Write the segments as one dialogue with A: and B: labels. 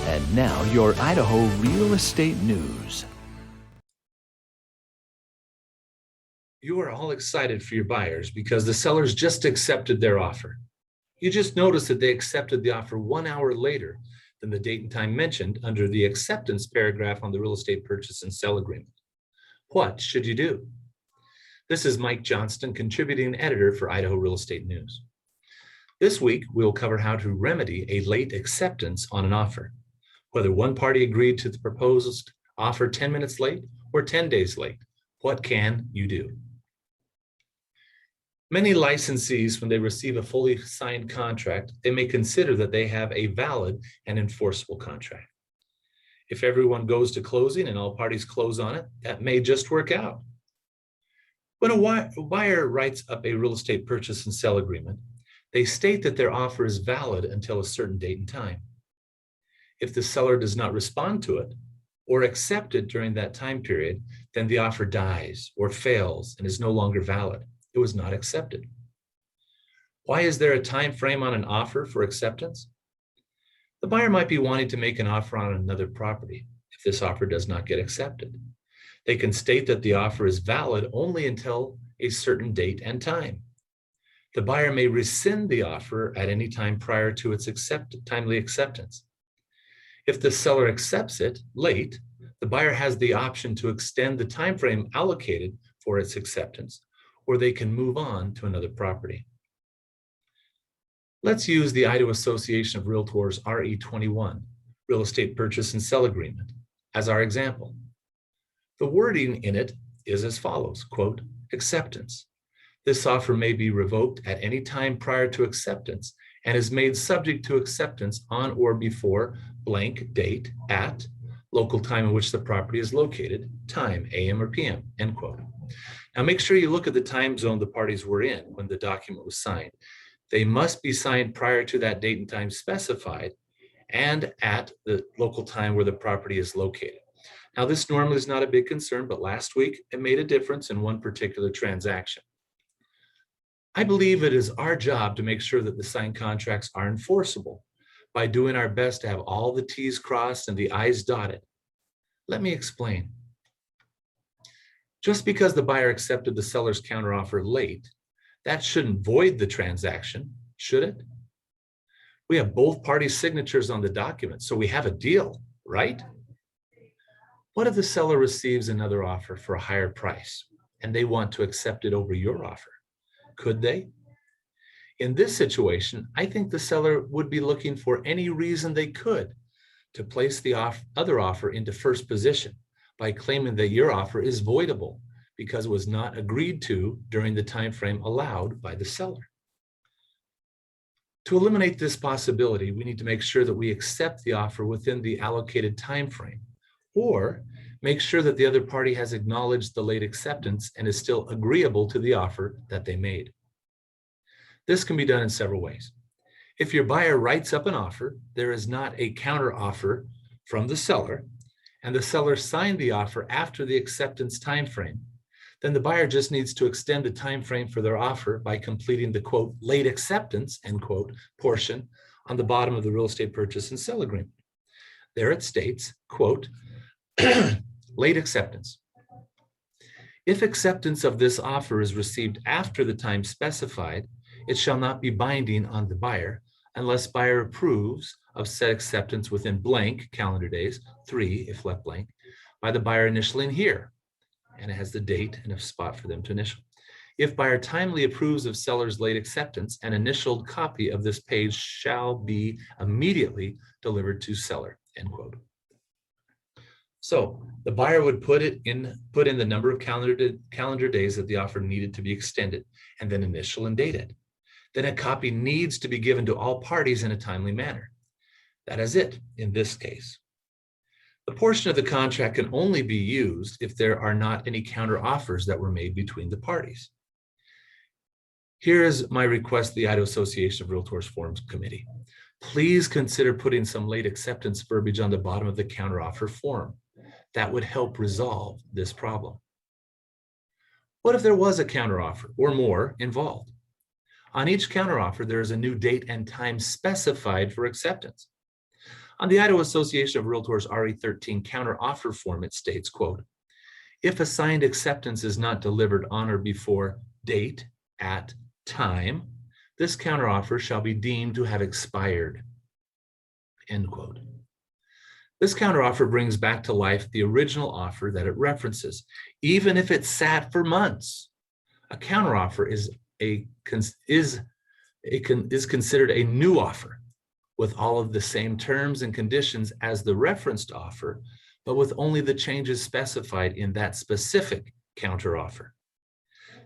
A: And now your Idaho real estate news.
B: You are all excited for your buyers because the sellers just accepted their offer. You just noticed that they accepted the offer 1 hour later than the date and time mentioned under the acceptance paragraph on the real estate purchase and sale agreement. What should you do? This is Mike Johnston, contributing editor for Idaho Real Estate News. This week, we'll cover how to remedy a late acceptance on an offer, whether one party agreed to the proposed offer 10 minutes late or 10 days late. What can you do? Many licensees, when they receive a fully signed contract, they may consider that they have a valid and enforceable contract. If everyone goes to closing and all parties close on it, that may just work out. When a buyer writes up a real estate purchase and sale agreement, they state that their offer is valid until a certain date and time. If the seller does not respond to it or accept it during that time period, then the offer dies or fails and is no longer valid. It was not accepted. Why is there a time frame on an offer for acceptance? The buyer might be wanting to make an offer on another property if this offer does not get accepted. They can state that the offer is valid only until a certain date and time. The buyer may rescind the offer at any time prior to its timely acceptance. If the seller accepts it late, the buyer has the option to extend the time frame allocated for its acceptance, or they can move on to another property. Let's use the Idaho Association of Realtors RE-21, Real Estate Purchase and Sale Agreement, as our example. The wording in it is as follows, quote, acceptance. This offer may be revoked at any time prior to acceptance and is made subject to acceptance on or before blank date at local time in which the property is located, time, AM or PM, end quote. Now make sure you look at the time zone the parties were in when the document was signed. They must be signed prior to that date and time specified and at the local time where the property is located. Now this normally is not a big concern, but last week it made a difference in one particular transaction. I believe it is our job to make sure that the signed contracts are enforceable by doing our best to have all the T's crossed and the I's dotted. Let me explain. Just because the buyer accepted the seller's counteroffer late, that shouldn't void the transaction, should it? We have both parties' signatures on the document, so we have a deal, right? What if the seller receives another offer for a higher price and they want to accept it over your offer? Could they? In this situation, I think the seller would be looking for any reason they could to place the other offer into first position by claiming that your offer is voidable because it was not agreed to during the time frame allowed by the seller. To eliminate this possibility, we need to make sure that we accept the offer within the allocated time frame, or make sure that the other party has acknowledged the late acceptance and is still agreeable to the offer that they made. This can be done in several ways. If your buyer writes up an offer, there is not a counter offer from the seller, and the seller signed the offer after the acceptance time frame, then the buyer just needs to extend the time frame for their offer by completing the quote late acceptance end quote portion on the bottom of the real estate purchase and sale agreement. There it states, quote, late acceptance. If acceptance of this offer is received after the time specified, it shall not be binding on the buyer unless buyer approves of said acceptance within blank calendar days, 3 if left blank, by the buyer initialing here, and it has the date and a spot for them to initial. If buyer timely approves of seller's late acceptance, an initialed copy of this page shall be immediately delivered to seller, end quote. So the buyer would put in the number of calendar days that the offer needed to be extended, and then initial and date it. Then a copy needs to be given to all parties in a timely manner. That is it in this case. The portion of the contract can only be used if there are not any counter offers that were made between the parties. Here is my request to the Idaho Association of Realtors Forms Committee. Please consider putting some late acceptance verbiage on the bottom of the counteroffer form. That would help resolve this problem. What if there was a counteroffer or more involved? On each counteroffer, there is a new date and time specified for acceptance. On the Idaho Association of Realtors RE13 counteroffer form, it states, quote, if a signed acceptance is not delivered on or before date at time, this counteroffer shall be deemed to have expired, end quote. This counteroffer brings back to life the original offer that it references, even if it sat for months. A counteroffer is considered a new offer with all of the same terms and conditions as the referenced offer, but with only the changes specified in that specific counteroffer.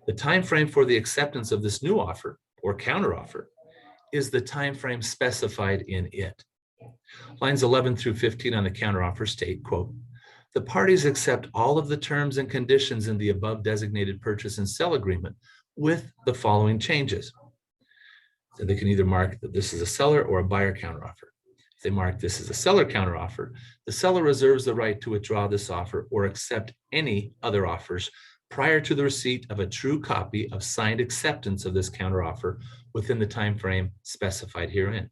B: The time frame for the acceptance of this new offer or counteroffer is the time frame specified in it. Lines 11 through 15 on the counteroffer state, quote, the parties accept all of the terms and conditions in the above designated purchase and sell agreement with the following changes. So they can either mark that this is a seller or a buyer counteroffer. If they mark this as a seller counteroffer, the seller reserves the right to withdraw this offer or accept any other offers prior to the receipt of a true copy of signed acceptance of this counteroffer within the time frame specified herein.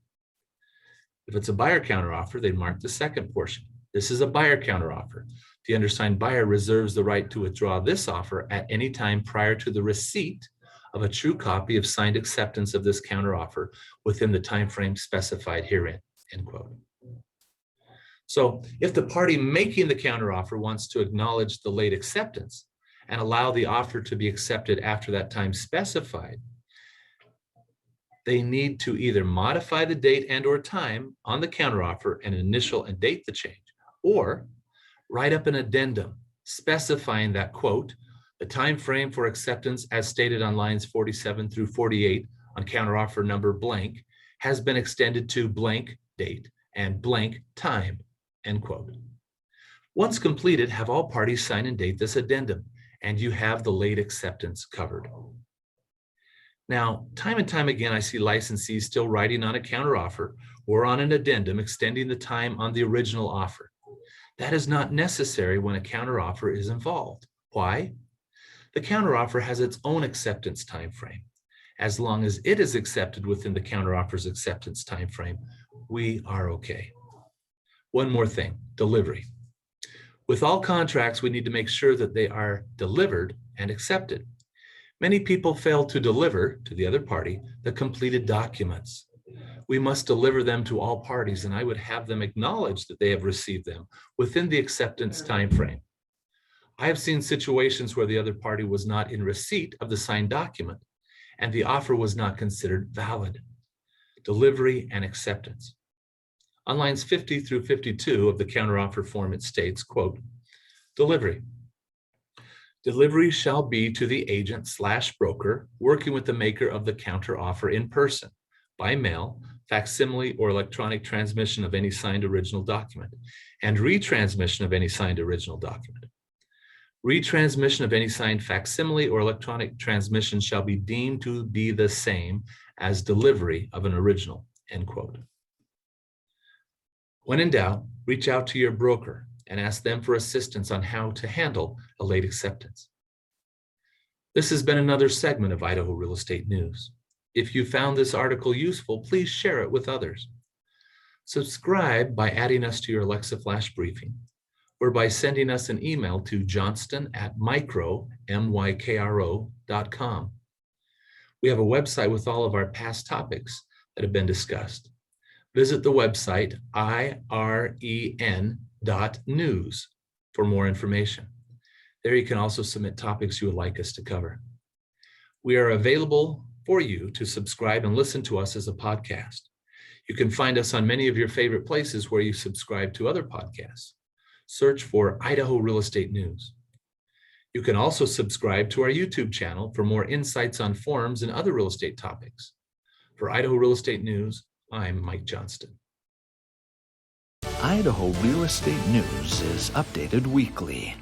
B: If it's a buyer counteroffer, they mark the second portion. This is a buyer counteroffer. The undersigned buyer reserves the right to withdraw this offer at any time prior to the receipt of a true copy of signed acceptance of this counteroffer within the time frame specified herein, end quote. So if the party making the counteroffer wants to acknowledge the late acceptance and allow the offer to be accepted after that time specified, they need to either modify the date and or time on the counteroffer and initial and date the change, or write up an addendum specifying that, quote, the time frame for acceptance as stated on lines 47 through 48 on counteroffer number blank has been extended to blank date and blank time, end quote. Once completed, have all parties sign and date this addendum, and you have the late acceptance covered. Now, time and time again, I see licensees still writing on a counteroffer or on an addendum extending the time on the original offer. That is not necessary when a counteroffer is involved. Why? The counteroffer has its own acceptance time frame. As long as it is accepted within the counteroffer's acceptance time frame, we are okay. One more thing, delivery. With all contracts, we need to make sure that they are delivered and accepted. Many people fail to deliver to the other party the completed documents. We must deliver them to all parties, and I would have them acknowledge that they have received them within the acceptance time frame. I have seen situations where the other party was not in receipt of the signed document and the offer was not considered valid. Delivery and acceptance. On lines 50 through 52 of the counteroffer form, it states, quote, delivery. Delivery shall be to the agent / broker working with the maker of the counteroffer in person, by mail, facsimile, or electronic transmission of any signed original document, and retransmission of any signed original document. Retransmission of any signed facsimile or electronic transmission shall be deemed to be the same as delivery of an original, end quote. When in doubt, reach out to your broker and ask them for assistance on how to handle a late acceptance. This has been another segment of Idaho Real Estate News. If you found this article useful, please share it with others. Subscribe by adding us to your Alexa Flash briefing, or by sending us an email to johnston@mykro.com. We have a website with all of our past topics that have been discussed. Visit the website IREN.news for more information. There you can also submit topics you would like us to cover. We are available for you to subscribe and listen to us as a podcast. You can find us on many of your favorite places where you subscribe to other podcasts. Search for Idaho Real Estate News. You can also subscribe to our YouTube channel for more insights on forms and other real estate topics. For Idaho Real Estate News, I'm Mike Johnston.
A: Idaho Real Estate News is updated weekly.